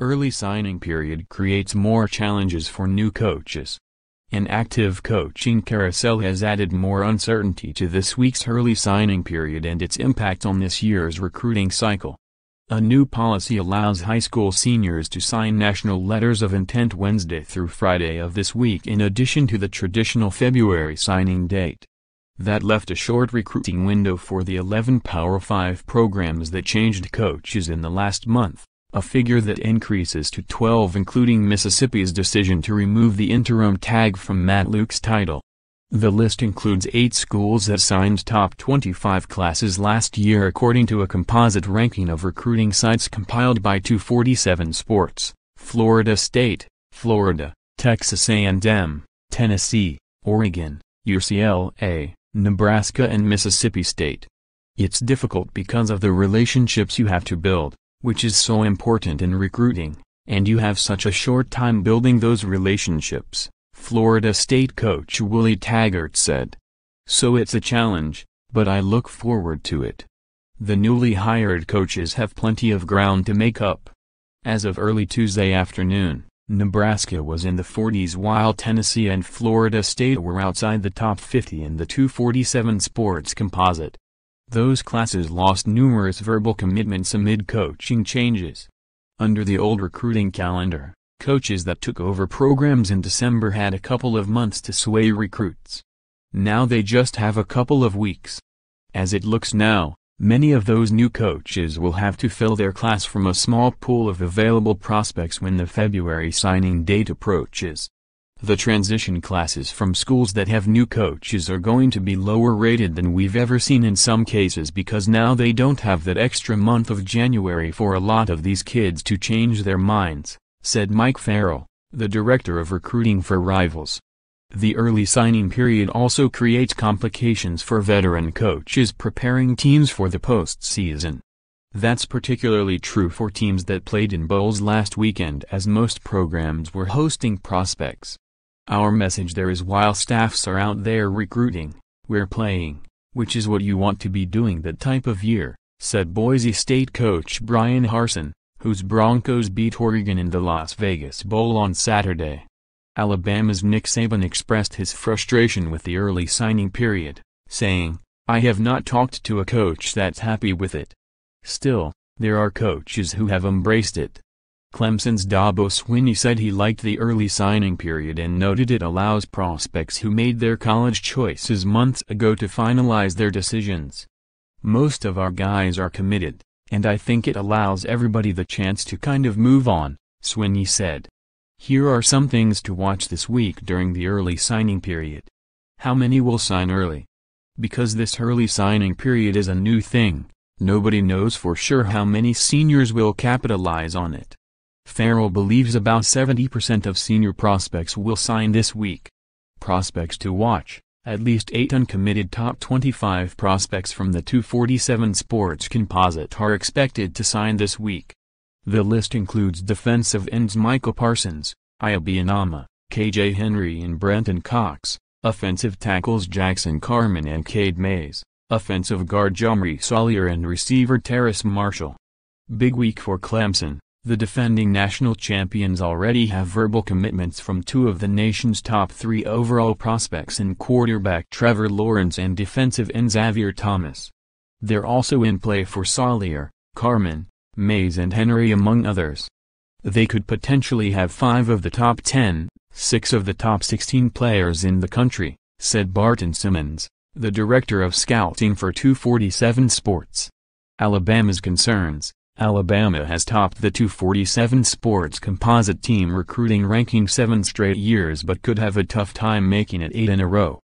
Early signing period creates more challenges for new coaches. An active coaching carousel has added more uncertainty to this week's early signing period and its impact on this year's recruiting cycle. A new policy allows high school seniors to sign national letters of intent Wednesday through Friday of this week in addition to the traditional February signing date. That left a short recruiting window for the 11 Power 5 programs that changed coaches in the last month, a figure that increases to 12 including Mississippi's decision to remove the interim tag from Matt Luke's title. The list includes 8 schools that signed top 25 classes last year according to a composite ranking of recruiting sites compiled by 247 Sports: Florida State, Florida, Texas A&M, Tennessee, Oregon, UCLA, Nebraska and Mississippi State. It's difficult because of the relationships you have to build, which is so important in recruiting, and you have such a short time building those relationships, Florida State coach Willie Taggart said. So it's a challenge, but I look forward to it. The newly hired coaches have plenty of ground to make up. As of early Tuesday afternoon, Nebraska was in the 40s while Tennessee and Florida State were outside the top 50 in the 247 Sports composite. Those classes lost numerous verbal commitments amid coaching changes. Under the old recruiting calendar, coaches that took over programs in December had a couple of months to sway recruits. Now they just have a couple of weeks. As it looks now, many of those new coaches will have to fill their class from a small pool of available prospects when the February signing date approaches. The transition classes from schools that have new coaches are going to be lower rated than we've ever seen in some cases because now they don't have that extra month of January for a lot of these kids to change their minds, said Mike Farrell, the director of recruiting for Rivals. The early signing period also creates complications for veteran coaches preparing teams for the postseason. That's particularly true for teams that played in bowls last weekend as most programs were hosting prospects. Our message there is while staffs are out there recruiting, we're playing, which is what you want to be doing that type of year, said Boise State coach Brian Harsin, whose Broncos beat Oregon in the Las Vegas Bowl on Saturday. Alabama's Nick Saban expressed his frustration with the early signing period, saying, "I have not talked to a coach that's happy with it. Still, there are coaches who have embraced it." Clemson's Dabo Swinney said he liked the early signing period and noted it allows prospects who made their college choices months ago to finalize their decisions. "Most of our guys are committed, and I think it allows everybody the chance to kind of move on," Swinney said. Here are some things to watch this week during the early signing period. How many will sign early? Because this early signing period is a new thing, nobody knows for sure how many seniors will capitalize on it. Farrell believes about 70% of senior prospects will sign this week. Prospects to watch: at least 8 uncommitted top 25 prospects from the 247 Sports composite are expected to sign this week. The list includes defensive ends Michael Parsons, Iabianama, KJ Henry and Brenton Cox, offensive tackles Jackson Carman and Cade Mays, offensive guard Jomri Sawyer and receiver Terrace Marshall. Big week for Clemson. The defending national champions already have verbal commitments from 2 of the nation's top 3 overall prospects in quarterback Trevor Lawrence and defensive end Xavier Thomas. They're also in play for Sawyer, Carman, Mays and Henry among others. They could potentially have 5 of the top 10, 6 of the top 16 players in the country, said Barton Simmons, the director of scouting for 247 Sports. Alabama's concerns: Alabama has topped the 247 Sports composite team recruiting ranking 7 straight years but could have a tough time making it 8 in a row.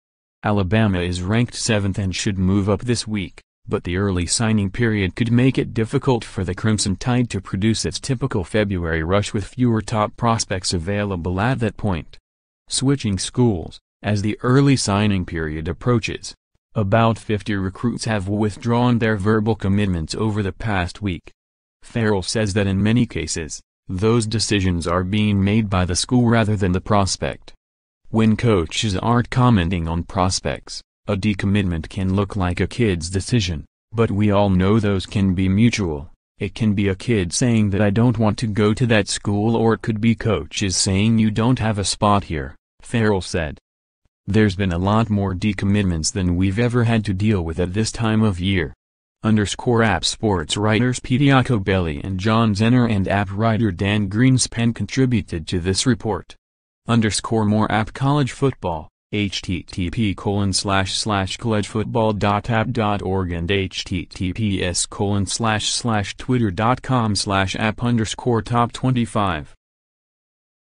Alabama is ranked 7th and should move up this week, but the early signing period could make it difficult for the Crimson Tide to produce its typical February rush with fewer top prospects available at that point. Switching schools: as the early signing period approaches, about 50 recruits have withdrawn their verbal commitments over the past week. Farrell says that in many cases, those decisions are being made by the school rather than the prospect. When coaches aren't commenting on prospects, a decommitment can look like a kid's decision, but we all know those can be mutual, It can be a kid saying that I don't want to go to that school, or it could be coaches saying you don't have a spot here, Farrell said. There's been a lot more decommitments than we've ever had to deal with at this time of year. App sports writers Pete Iacobelli and John Zenner and app writer Dan Greenspan contributed to this report. More app college football, http://collegefootball.app.org and https://twitter.com/app_top25.